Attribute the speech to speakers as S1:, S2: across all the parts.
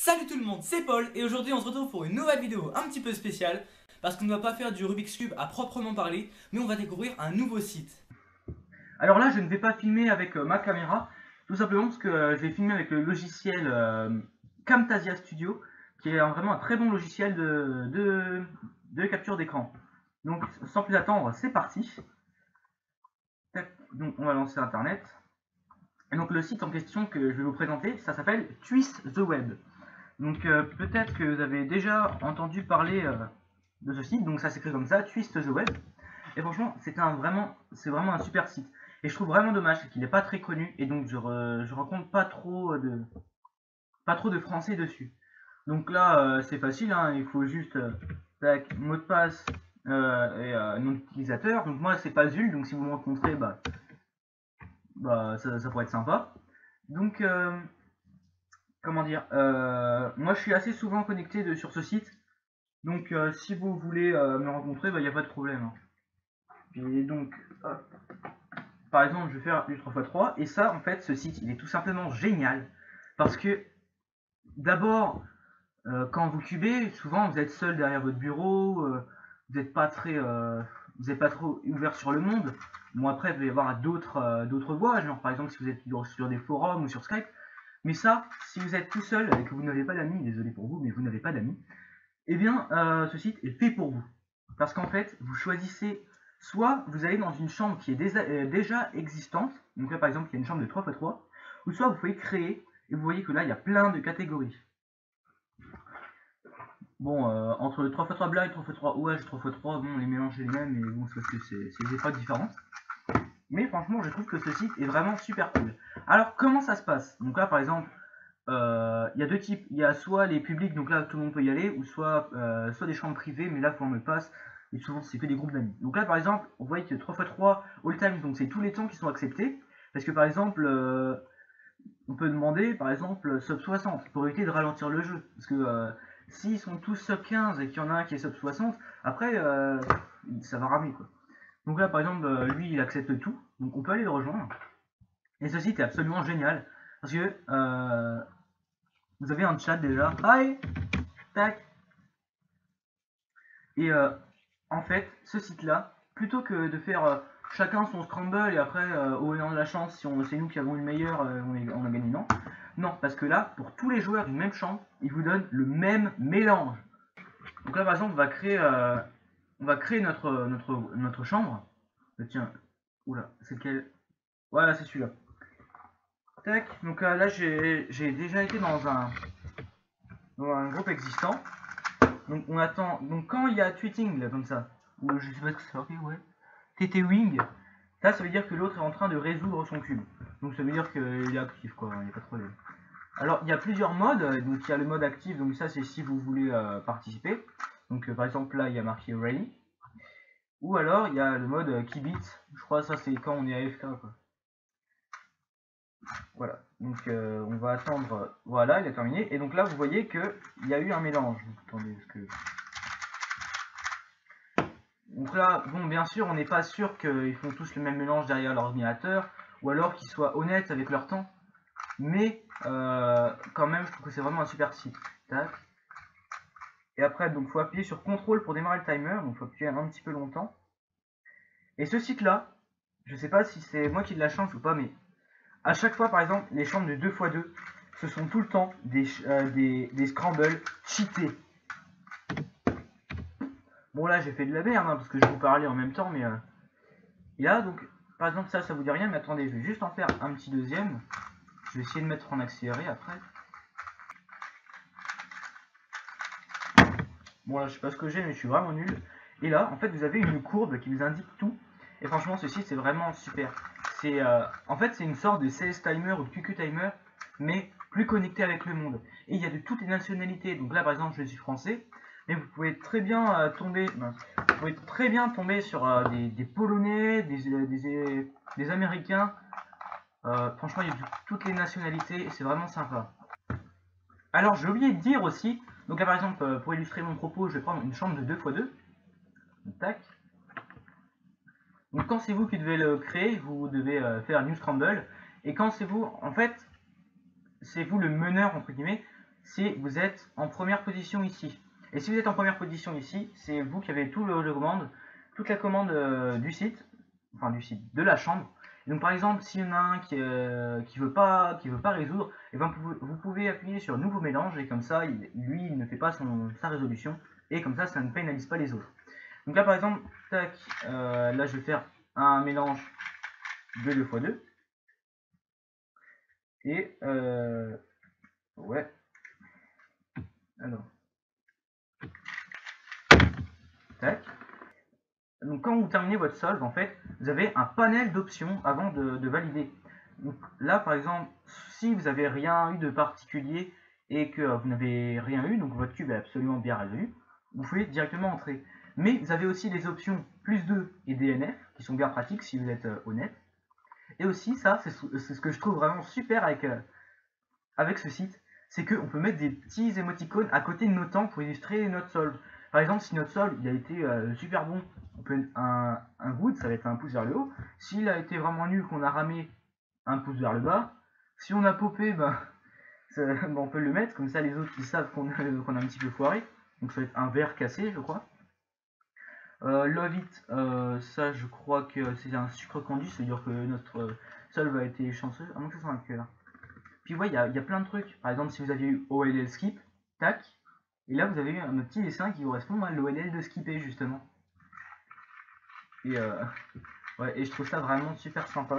S1: Salut tout le monde, c'est Paul et aujourd'hui on se retrouve pour une nouvelle vidéo un petit peu spéciale parce qu'on ne va pas faire du Rubik's Cube à proprement parler, mais on va découvrir un nouveau site.
S2: Alors là, je ne vais pas filmer avec ma caméra, tout simplement parce que je vais filmer avec le logiciel Camtasia Studio, qui est vraiment un très bon logiciel de capture d'écran. Donc, sans plus attendre, c'est parti. Tac, donc, on va lancer Internet. Et donc, le site en question que je vais vous présenter, ça s'appelle Twist the Web. Donc, peut-être que vous avez déjà entendu parler de ce site. Donc, ça s'écrit comme ça, Twist the Web. Et franchement, c'est vraiment un super site. Et je trouve vraiment dommage qu'il n'est pas très connu et donc je rencontre pas trop de français dessus. Donc là, c'est facile, hein, il faut juste tac, mot de passe et nom d'utilisateur. Donc moi, c'est pas Zul, donc si vous me rencontrez, ça pourrait être sympa. Donc, comment dire, moi je suis assez souvent connecté sur ce site. Donc si vous voulez me rencontrer, il n'y a pas de problème, hein. Et donc, hop. Par exemple, je vais faire du 3x3 et ça, en fait, ce site, il est tout simplement génial parce que d'abord, quand vous cubez, souvent vous êtes seul derrière votre bureau, vous n'êtes pas trop ouvert sur le monde. Bon, après, il peut y avoir d'autres voies, genre par exemple si vous êtes sur des forums ou sur Skype. Mais ça, si vous êtes tout seul et que vous n'avez pas d'amis, désolé pour vous, mais vous n'avez pas d'amis, eh bien, ce site est fait pour vous. Parce qu'en fait, vous choisissez, soit vous allez dans une chambre qui est déjà existante, donc là par exemple il y a une chambre de 3x3, ou soit vous pouvez créer, et vous voyez que là il y a plein de catégories. Bon, entre le 3x3 blague, 3x3 ouage, 3x3, bon, les mélanges c'est les mêmes, mais bon, c'est parce que c'est des époques différentes. Mais franchement, je trouve que ce site est vraiment super cool. Alors, comment ça se passe? Donc là, par exemple, il y a deux types. Il y a soit les publics, donc là tout le monde peut y aller, ou soit des chambres privées, mais là faut un mot de passe, et souvent c'est que des groupes d'amis. Donc là par exemple, on voit que 3x3 all time, donc c'est tous les temps qui sont acceptés, parce que par exemple, on peut demander par exemple sub 60 pour éviter de ralentir le jeu, parce que s'ils sont tous sub 15 et qu'il y en a un qui est sub 60, après ça va ramer quoi. Donc là par exemple, lui il accepte tout, donc on peut aller le rejoindre. Et ce site est absolument génial, parce que vous avez un chat déjà. Hi. Tac. Et en fait, ce site-là, plutôt que de faire chacun son scramble et après, au nom de la chance, si c'est nous qui avons le meilleur, on a gagné, non. Non, parce que là, pour tous les joueurs d'une même chambre, ils vous donnent le même mélange. Donc là, par exemple, on va créer notre chambre. Tiens, oula, c'est lequel? Voilà, c'est celui-là. Tac, donc là, j'ai déjà été dans un groupe existant. Donc on attend. Donc quand il y a tweeting là comme ça, ou je sais pas ce que c'est, ok ouais. TT Wing, ça veut dire que l'autre est en train de résoudre son cube. Donc ça veut dire qu'il est actif quoi, il n'y a pas de problème. Alors il y a plusieurs modes, donc il y a le mode actif, donc ça c'est si vous voulez participer. Donc par exemple là il y a marqué Ready. Ou alors il y a le mode Kibit, je crois que ça c'est quand on est AFK quoi. Voilà, donc on va attendre, voilà il a terminé, et donc là vous voyez qu'il y a eu un mélange. Attendez, est-ce que... Donc là, bon, bien sûr, on n'est pas sûr qu'ils font tous le même mélange derrière l'ordinateur, ou alors qu'ils soient honnêtes avec leur temps, mais quand même, je trouve que c'est vraiment un super site. Tac. Et après, donc, faut appuyer sur CTRL pour démarrer le timer, donc faut appuyer un petit peu longtemps. Et ce site-là, je sais pas si c'est moi qui ai de la chance ou pas, mais à chaque fois, par exemple, les chambres de 2x2, ce sont tout le temps des scrambles cheatés. Bon là j'ai fait de la merde hein, parce que je vous parlais en même temps, mais et là donc par exemple ça vous dit rien, mais attendez, je vais juste en faire un petit deuxième. Je vais essayer de mettre en accéléré après. Bon là je sais pas ce que j'ai, mais je suis vraiment nul. Et là en fait vous avez une courbe qui vous indique tout. Et franchement ceci c'est vraiment super. C'est en fait c'est une sorte de CS timer ou de QQ timer, mais plus connecté avec le monde. Et il y a de toutes les nationalités. Donc là par exemple je suis français. Mais vous pouvez très bien tomber sur des Polonais, des Américains. Franchement, il y a toutes les nationalités et c'est vraiment sympa. Alors, j'ai oublié de dire aussi, donc là par exemple, pour illustrer mon propos, je vais prendre une chambre de 2x2. Tac. Donc quand c'est vous qui devez le créer, vous devez faire New Scramble. Et quand c'est vous, en fait, c'est vous le meneur, entre guillemets. si vous êtes en première position ici. Et si vous êtes en première position ici, c'est vous qui avez toute la commande du site, enfin du site, de la chambre. Et donc par exemple, s'il y en a un qui veut pas résoudre, et ben vous pouvez appuyer sur nouveau mélange et comme ça, lui il ne fait pas sa résolution et comme ça ne pénalise pas les autres. Donc là par exemple, tac, là je vais faire un mélange de 2x2 et ouais, alors tac. Donc quand vous terminez votre solve, en fait, vous avez un panel d'options avant de valider. Donc là, par exemple, si vous n'avez rien eu de particulier et que vous n'avez rien eu, donc votre cube est absolument bien résolu, vous pouvez directement entrer. Mais vous avez aussi les options plus 2 et DNF, qui sont bien pratiques si vous êtes honnête. Et aussi, ça, c'est ce que je trouve vraiment super avec ce site, c'est qu'on peut mettre des petits émoticônes à côté de nos temps pour illustrer notre solve. Par exemple, si notre solve il a été super bon, on peut un good, ça va être un pouce vers le haut. S'il a été vraiment nul, qu'on a ramé, un pouce vers le bas. Si on a popé, on peut le mettre, comme ça les autres ils savent qu'on a un petit peu foiré. Donc ça va être un verre cassé, je crois. Love it, ça je crois que c'est un sucre candy, c'est-à-dire que notre solve a été chanceux, à moins que ce soit un cœur. Puis ouais, il y a plein de trucs. Par exemple, si vous aviez eu OLL skip, tac, et là vous avez eu un petit dessin qui correspond à l'OLL de skipper justement. Et ouais, et je trouve ça vraiment super sympa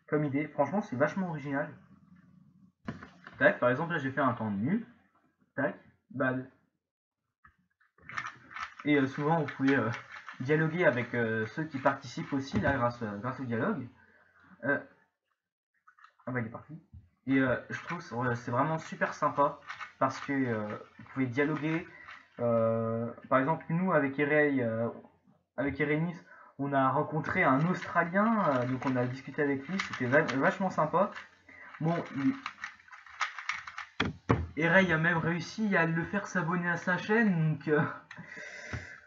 S2: comme idée. Franchement, c'est vachement original. Tac, par exemple, là j'ai fait un temps nul. Tac, bad. Et souvent vous pouvez dialoguer avec ceux qui participent aussi là grâce au dialogue. Ah bah il est parti. Et je trouve que c'est vraiment super sympa parce que vous pouvez dialoguer. Par exemple, nous avec Erenis, on a rencontré un Australien, donc on a discuté avec lui, c'était vachement sympa. Bon, Erey a même réussi à le faire s'abonner à sa chaîne, donc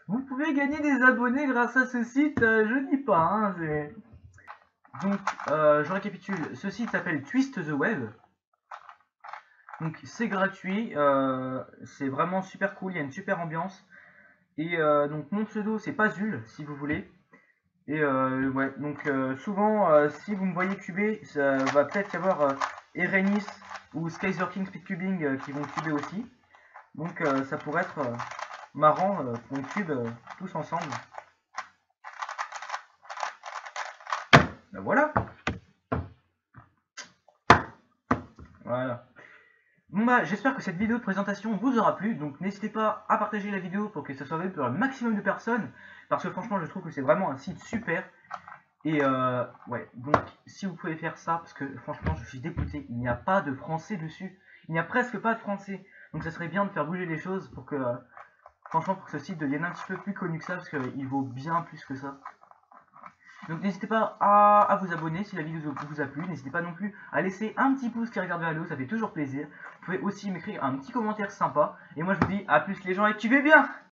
S2: vous pouvez gagner des abonnés grâce à ce site, je dis pas, hein, donc, je récapitule, ce site s'appelle Twist the Web. Donc c'est gratuit, c'est vraiment super cool, il y a une super ambiance. Et donc mon pseudo c'est Pazul si vous voulez. Et ouais, donc souvent si vous me voyez cuber, ça va peut-être y avoir Erenis ou Skyzerking Speedcubing qui vont cuber aussi. Donc ça pourrait être marrant qu'on cube tous ensemble. Ben voilà. Voilà. Bon bah j'espère que cette vidéo de présentation vous aura plu, donc n'hésitez pas à partager la vidéo pour que ça soit vu par le maximum de personnes, parce que franchement je trouve que c'est vraiment un site super. Et ouais, donc si vous pouvez faire ça, parce que franchement je suis dégoûté, il n'y a pas de français dessus, il n'y a presque pas de français, donc ça serait bien de faire bouger les choses pour que, franchement pour que ce site devienne un petit peu plus connu que ça, parce qu'il vaut bien plus que ça. Donc n'hésitez pas à vous abonner si la vidéo vous a plu, n'hésitez pas non plus à laisser un petit pouce qui regarde vers le haut, ça fait toujours plaisir. Vous pouvez aussi m'écrire un petit commentaire sympa, et moi je vous dis à plus les gens et cubez bien!